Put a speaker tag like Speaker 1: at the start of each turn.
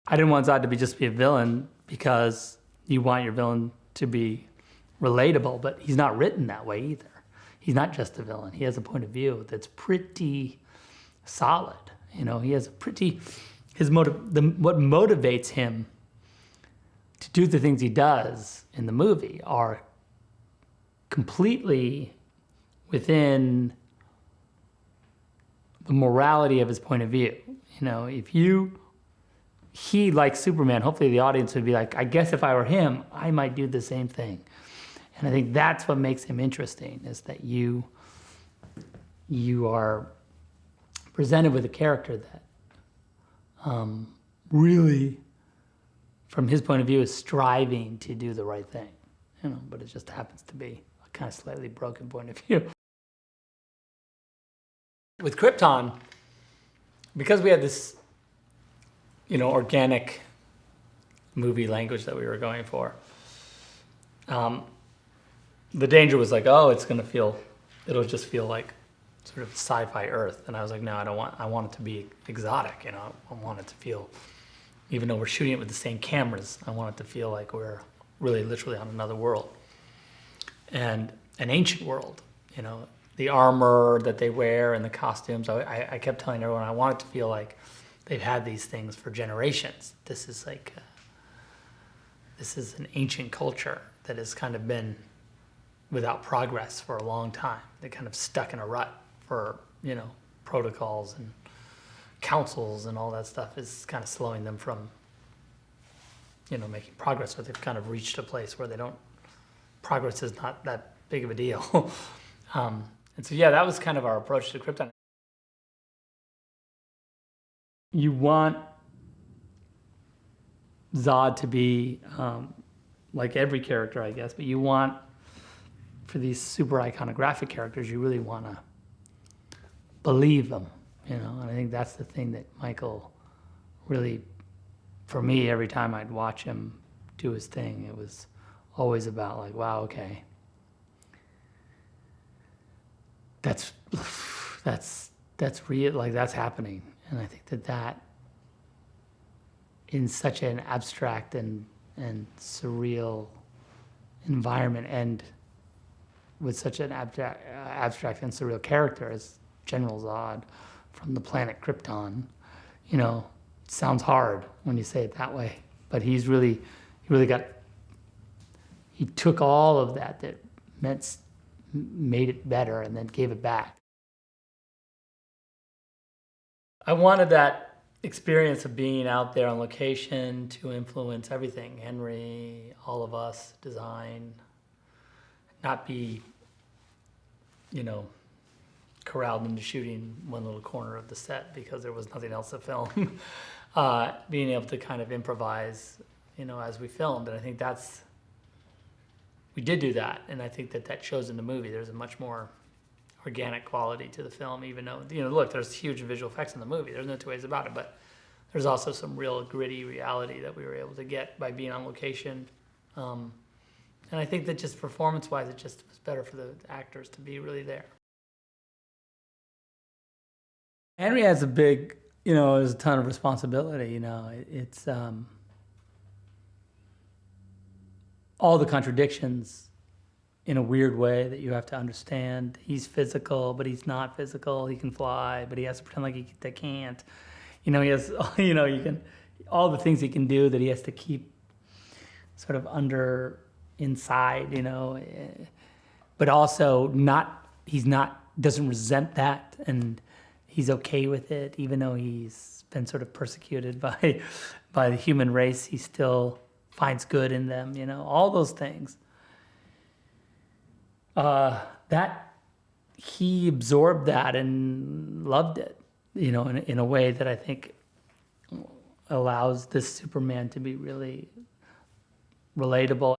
Speaker 1: I didn't want Zod to just be a villain because you want your villain to be relatable, but he's not written that way either. He's not just a villain. He has a point of view that's pretty solid. You know, he has a pretty, what motivates him to do the things he does in the movie are completely within the morality of his point of view. You know, he, like Superman, hopefully the audience would be like, I guess if I were him, I might do the same thing. And I think that's what makes him interesting, is that you are presented with a character that really, from his point of view, is striving to do the right thing. You know, but it just happens to be a kind of slightly broken point of view. With Krypton, because we had this, you know, organic movie language that we were going for, the danger was like, oh, it'll just feel like sort of sci-fi Earth. And I was like, no, I want it to be exotic, you know. I want it to feel, even though we're shooting it with the same cameras, I want it to feel like we're really literally on another world. And an ancient world, you know, the armor that they wear and the costumes. I kept telling everyone I want it to feel like they've had these things for generations. This is an ancient culture that has kind of been without progress for a long time. They're kind of stuck in a rut for, you know, protocols and councils and all that stuff is kind of slowing them from, you know, making progress. But they've kind of reached a place where progress is not that big of a deal. And so, yeah, that was kind of our approach to Krypton. You want Zod to be like every character, I guess, but you want, for these super iconographic characters, you really want to believe them, you know? And I think that's the thing that Michael really, for me, every time I'd watch him do his thing, it was always about like, wow, okay, that's real, like that's happening. And I think that in such an abstract and surreal environment, and with such an abstract and surreal character as General Zod from the planet Krypton, you know, it sounds hard when you say it that way, but he took all of that made it better and then gave it back. I wanted that experience of being out there on location to influence everything. Henry, all of us, design, not be, you know, corralled into shooting one little corner of the set because there was nothing else to film. Being able to kind of improvise, you know, as we filmed. And I think we did do that. And I think that shows in the movie. There's a much more organic quality to the film, even though, you know, look, there's huge visual effects in the movie. There's no two ways about it, but there's also some real gritty reality that we were able to get by being on location. And I think that just performance-wise, it just was better for the actors to be really there. Henry has there's a ton of responsibility, you know. It's all the contradictions in a weird way that you have to understand. He's physical, but he's not physical. He can fly, but he has to pretend like he can't. You know, he has, you know, all the things he can do that he has to keep sort of inside, you know, but also doesn't resent that, and he's okay with it, even though he's been sort of persecuted by the human race. He still finds good in them, you know, all those things. That he absorbed that and loved it, you know, in a way that I think allows this Superman to be really relatable.